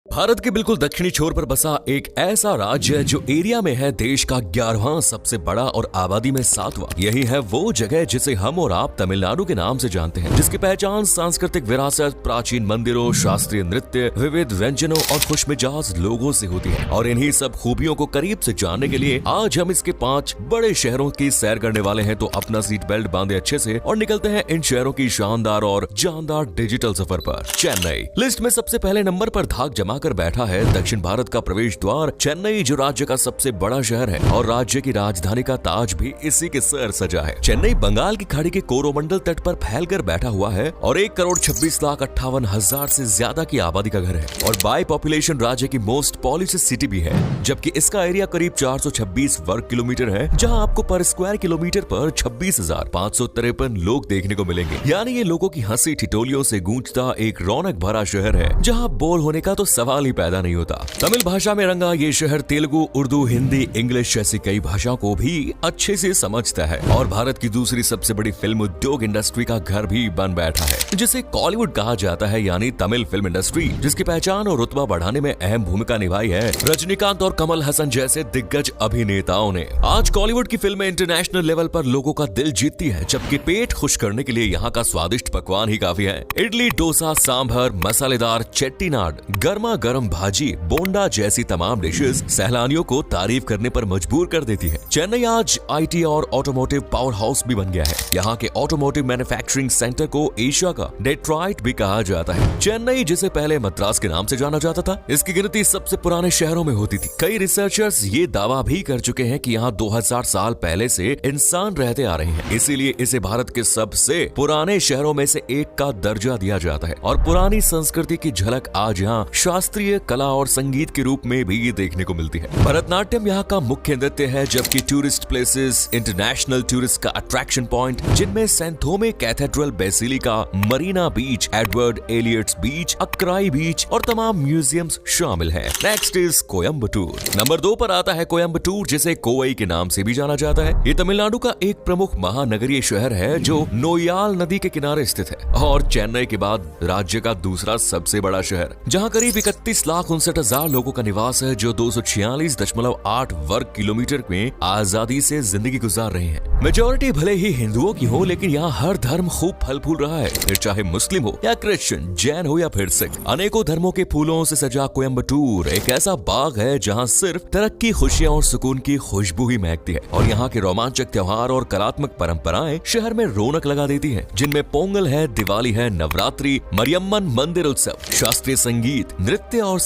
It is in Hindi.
भारत के बिल्कुल दक्षिणी छोर पर बसा एक ऐसा राज्य है जो एरिया में है देश का 11वां सबसे बड़ा और आबादी में 7वां। यही है वो जगह जिसे हम और आप तमिलनाडु के नाम से जानते हैं, जिसकी पहचान सांस्कृतिक विरासत, प्राचीन मंदिरों, शास्त्रीय नृत्य, विविध व्यंजनों और खुशमिजाज लोगों से होती है। और इन्हीं सब खूबियों को करीब से जानने के लिए आज हम इसके 5 बड़े शहरों की सैर करने वाले हैं। तो अपना सीट बेल्ट बांधे अच्छे से और निकलते हैं इन शहरों की शानदार और जानदार डिजिटल सफर पर। चेन्नई लिस्ट में सबसे पहले नंबर पर धाक जमा कर बैठा है। दक्षिण भारत का प्रवेश द्वार चेन्नई, जो राज्य का सबसे बड़ा शहर है और राज्य की राजधानी का ताज भी इसी के सर सजा है। चेन्नई बंगाल की खाड़ी के कोरोमंडल तट पर फैलकर बैठा हुआ है और 1,26,58,000 से ज्यादा की आबादी का घर है और बाय पॉपुलेशन राज्य की मोस्ट पॉल्यूटेड सिटी भी है, जबकि इसका एरिया करीब 426 वर्ग किलोमीटर है, जहां आपको पर स्क्वायर किलोमीटर पर 26,553 लोग देखने को मिलेंगे। यानी ये लोगों की हंसी ठिठोलियों से गूंजता एक रौनक भरा शहर है, जहां बोर होने का तो सवाल ही पैदा नहीं होता। तमिल भाषा में रंगा ये शहर तेलुगु, उर्दू, हिंदी, इंग्लिश जैसी कई भाषाओं को भी अच्छे से समझता है और भारत की दूसरी सबसे बड़ी फिल्म उद्योग इंडस्ट्री का घर भी बन बैठा है, जिसे कॉलीवुड कहा जाता है, यानी तमिल फिल्म इंडस्ट्री, जिसकी पहचान और रुतबा बढ़ाने में अहम भूमिका निभाई है रजनीकांत और कमल हसन जैसे दिग्गज अभिनेताओं ने। आज कॉलीवुड की फिल्में इंटरनेशनल लेवल पर लोगों का दिल जीतती है, जबकि पेट खुश करने के लिए यहाँ का स्वादिष्ट पकवान ही काफी है। इडली, डोसा, सांभर, मसालेदार चेट्टीनाड, गर्मा गर्म भाजी, बोंडा जैसी तमाम डिशेस सैलानियों को तारीफ करने पर मजबूर कर देती है। चेन्नई आज आईटी और ऑटोमोटिव पावर हाउस भी बन गया है। यहाँ के ऑटोमोटिव मैन्युफैक्चरिंग सेंटर को एशिया का डेट्रॉइट भी कहा जाता है। चेन्नई, जिसे पहले मद्रास के नाम से जाना जाता था, इसकी गिनती सबसे पुराने शहरों में होती थी। कई रिसर्चर्स ये दावा भी कर चुके हैं कि यहाँ 2000 साल पहले से इंसान रहते आ रहे हैं, इसीलिए इसे भारत के सबसे पुराने शहरों में से एक का दर्जा दिया जाता है। और पुरानी संस्कृति की झलक आज यहाँ शास्त्रीय कला और संगीत के रूप में भी देखने को मिलती है। भरतनाट्यम यहाँ का मुख्य नृत्य है, जबकि टूरिस्ट प्लेसेस, इंटरनेशनल टूरिस्ट का अट्रैक्शन पॉइंट, जिनमें सेंथोमे कैथेड्रल, बेसिलिका, मरीना बीच, एडवर्ड एलियट्स बीच, अक्राई बीच और तमाम म्यूजियम्स शामिल हैं। Next is Coimbatore. नंबर 2 पर आता है कोयम्बटूर, जिसे कोवई के नाम से भी जाना जाता है। ये तमिलनाडु का एक प्रमुख महानगरीय शहर है जो नोयाल नदी के किनारे स्थित है और चेन्नई के बाद राज्य का दूसरा सबसे बड़ा शहर, जहाँ करीब 31,59,000 लोगों का निवास है, जो 246.8 वर्ग किलोमीटर में आजादी से जिंदगी गुजार रहे हैं। मेजोरिटी भले ही हिंदुओं की हो, लेकिन यहाँ हर धर्म खूब फल फूल रहा है, फिर चाहे मुस्लिम हो या क्रिश्चियन, जैन हो या फिर सिख। अनेकों धर्मों के फूलों से सजा कोयम्बटूर एक ऐसा बाग है जहाँ सिर्फ तरक्की, खुशियाँ और सुकून की खुशबू ही महकती है। और यहाँ के रोमांचक त्योहार और कलात्मक परंपराएं शहर में रौनक लगा देती हैं, जिनमें पोंगल है, दिवाली है, नवरात्रि, मरियम्मन मंदिर उत्सव, शास्त्रीय संगीत, नृत्य और